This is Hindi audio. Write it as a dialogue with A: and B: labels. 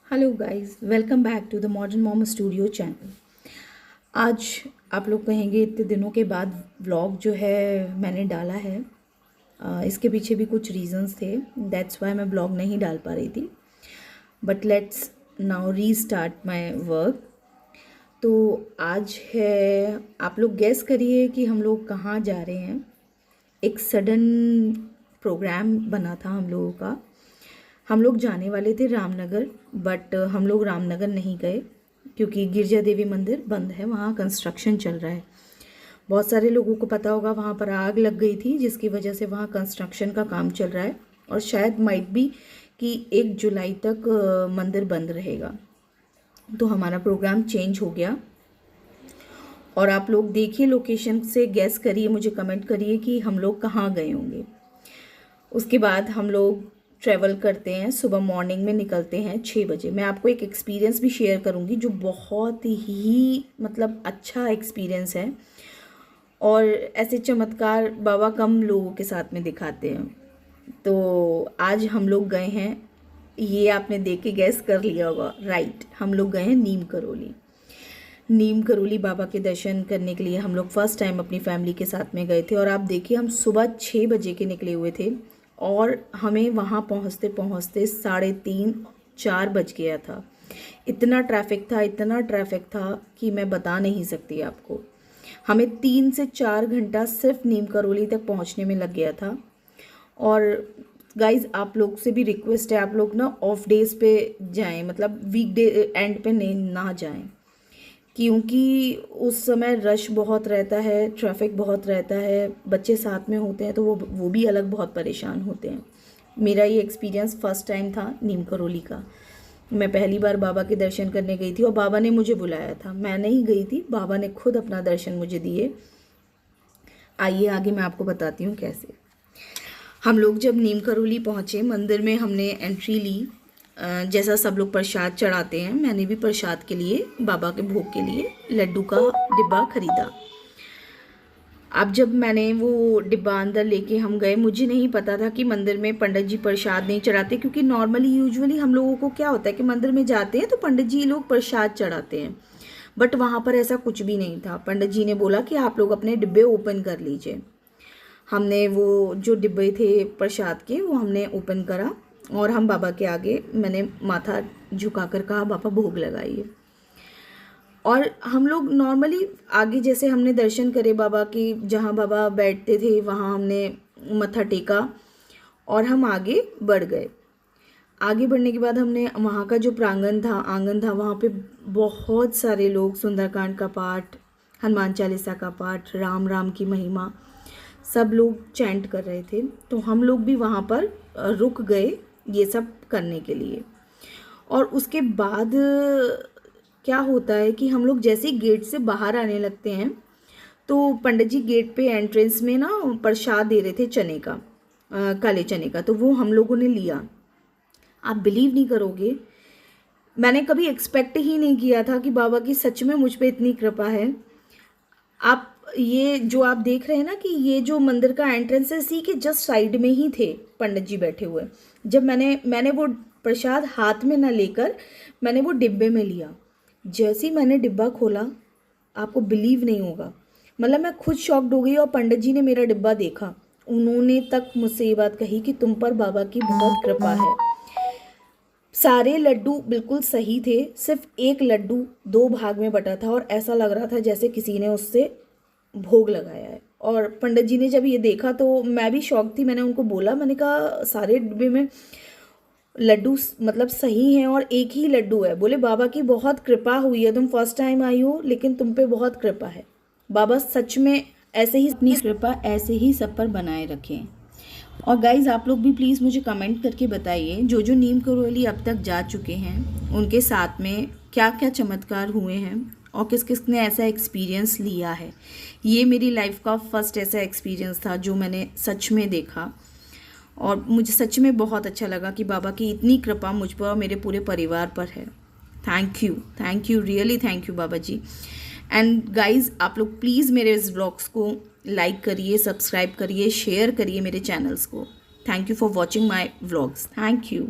A: Hello guys, welcome back to the modern mom studio channel. आज आप लोग कहेंगे इतने दिनों के बाद व्लॉग जो है मैंने डाला है। इसके पीछे भी कुछ रीजंस थे, दैट्स वाई मैं व्लॉग नहीं डाल पा रही थी। But let's now restart my work. तो आज है, आप लोग गेस करिए कि हम लोग कहाँ जा रहे हैं। एक सडन प्रोग्राम बना था हम लोगों का। हम लोग जाने वाले थे रामनगर, बट हम लोग रामनगर नहीं गए क्योंकि गिरजा देवी मंदिर बंद है, वहाँ कंस्ट्रक्शन चल रहा है। बहुत सारे लोगों को पता होगा वहाँ पर आग लग गई थी, जिसकी वजह से वहाँ कंस्ट्रक्शन का काम चल रहा है और शायद माइट भी कि 1 जुलाई तक मंदिर बंद रहेगा। तो हमारा प्रोग्राम चेंज हो गया और आप लोग देखिए, लोकेशन से गैस करिए, मुझे कमेंट करिए कि हम लोग कहाँ गए होंगे। उसके बाद हम लोग ट्रैवल करते हैं, सुबह मॉर्निंग में निकलते हैं 6 बजे। मैं आपको एक एक्सपीरियंस भी शेयर करूंगी जो बहुत ही अच्छा एक्सपीरियंस है और ऐसे चमत्कार बाबा कम लोगों के साथ में दिखाते हैं। तो आज हम लोग गए हैं, ये आपने देख के गैस कर लिया होगा, राइट, हम लोग गए हैं नीम करोली बाबा के दर्शन करने के लिए। हम लोग फर्स्ट टाइम अपनी फैमिली के साथ में गए थे और आप देखिए, हम सुबह 6 बजे के निकले हुए थे और हमें वहाँ पहुँचते पहुँचते 3:30-4 बज गया था। इतना ट्रैफिक था कि मैं बता नहीं सकती आपको। हमें 3 से 4 घंटा सिर्फ नीम करोली तक पहुँचने में लग गया था। और गाइज, आप लोग से भी रिक्वेस्ट है, आप लोग ना ऑफ डेज पे जाएं, मतलब वीकडे एंड पे नहीं ना जाएं, क्योंकि उस समय रश बहुत रहता है, ट्रैफिक बहुत रहता है, बच्चे साथ में होते हैं तो वो भी अलग बहुत परेशान होते हैं। मेरा ये एक्सपीरियंस फर्स्ट टाइम था नीम करोली का। मैं पहली बार बाबा के दर्शन करने गई थी और बाबा ने मुझे बुलाया था, मैं नहीं गई थी, बाबा ने खुद अपना दर्शन मुझे दिए। आइए आगे मैं आपको बताती हूँ कैसे। हम लोग जब नीम करोली पहुँचे, मंदिर में हमने एंट्री ली। जैसा सब लोग प्रसाद चढ़ाते हैं, मैंने भी प्रसाद के लिए, बाबा के भोग के लिए लड्डू का डिब्बा खरीदा। अब जब मैंने वो डिब्बा अंदर लेके हम गए, मुझे नहीं पता था कि मंदिर में पंडित जी प्रसाद नहीं चढ़ाते, क्योंकि नॉर्मली यूजुअली हम लोगों को क्या होता है कि मंदिर में जाते हैं तो पंडित जी लोग प्रसाद चढ़ाते हैं, बट वहाँ पर ऐसा कुछ भी नहीं था। पंडित जी ने बोला कि आप लोग अपने डिब्बे ओपन कर लीजिए। हमने वो जो डिब्बे थे प्रसाद के, वो हमने ओपन करा और हम बाबा के आगे, मैंने माथा झुकाकर कहा, बाबा भोग लगाइए। और हम लोग नॉर्मली आगे जैसे हमने दर्शन करे बाबा की, जहाँ बाबा बैठते थे वहाँ हमने मत्था टेका और हम आगे बढ़ गए। आगे बढ़ने के बाद हमने वहाँ का जो प्रांगण था, आंगन था, वहाँ पे बहुत सारे लोग सुंदरकांड का पाठ, हनुमान चालीसा का पाठ, राम राम की महिमा, सब लोग चैंट कर रहे थे। तो हम लोग भी वहाँ पर रुक गए ये सब करने के लिए। और उसके बाद क्या होता है कि हम लोग जैसे ही गेट से बाहर आने लगते हैं तो पंडित जी गेट पे एंट्रेंस में ना प्रसाद दे रहे थे चने का, काले चने का, तो वो हम लोगों ने लिया। आप बिलीव नहीं करोगे, मैंने कभी एक्सपेक्ट ही नहीं किया था कि बाबा की सच में मुझ पे इतनी कृपा है। आप ये जो आप देख रहे हैं ना कि ये जो मंदिर का एंट्रेंस है, इसी के जस्ट साइड में ही थे पंडित जी बैठे हुए। जब मैंने वो प्रसाद हाथ में ना लेकर मैंने वो डिब्बे में लिया, जैसे ही मैंने डिब्बा खोला, आपको बिलीव नहीं होगा, मतलब मैं खुद शॉक्ड हो गई। और पंडित जी ने मेरा डिब्बा देखा, उन्होंने तक मुझसे ये बात कही कि तुम पर बाबा की बहुत कृपा है। सारे लड्डू बिल्कुल सही थे, सिर्फ एक लड्डू 2 भाग में बटा था और ऐसा लग रहा था जैसे किसी ने उससे भोग लगाया है। और पंडित जी ने जब ये देखा तो मैं भी शॉक थी। मैंने उनको बोला, मैंने कहा सारे डिब्बे में लड्डू मतलब सही हैं और एक ही लड्डू है। बोले बाबा की बहुत कृपा हुई है, तुम फर्स्ट टाइम आई हो लेकिन तुम पे बहुत कृपा है। बाबा सच में ऐसे ही अपनी कृपा ऐसे ही सब पर बनाए रखें। और गाइज़, आप लोग भी प्लीज़ मुझे कमेंट करके बताइए, जो जो नीम करोली अब तक जा चुके हैं उनके साथ में क्या क्या चमत्कार हुए हैं और किस किस ने ऐसा एक्सपीरियंस लिया है। ये मेरी लाइफ का फर्स्ट ऐसा एक्सपीरियंस था जो मैंने सच में देखा और मुझे सच में बहुत अच्छा लगा कि बाबा की इतनी कृपा मुझ पर और मेरे पूरे परिवार पर है। Thank you really thank you Baba ji. And guys, आप लोग प्लीज़ मेरे इस ब्लॉग्स को लाइक करिए, सब्सक्राइब करिए, शेयर करिए मेरे चैनल्स को। Thank you for watching my vlogs. Thank you.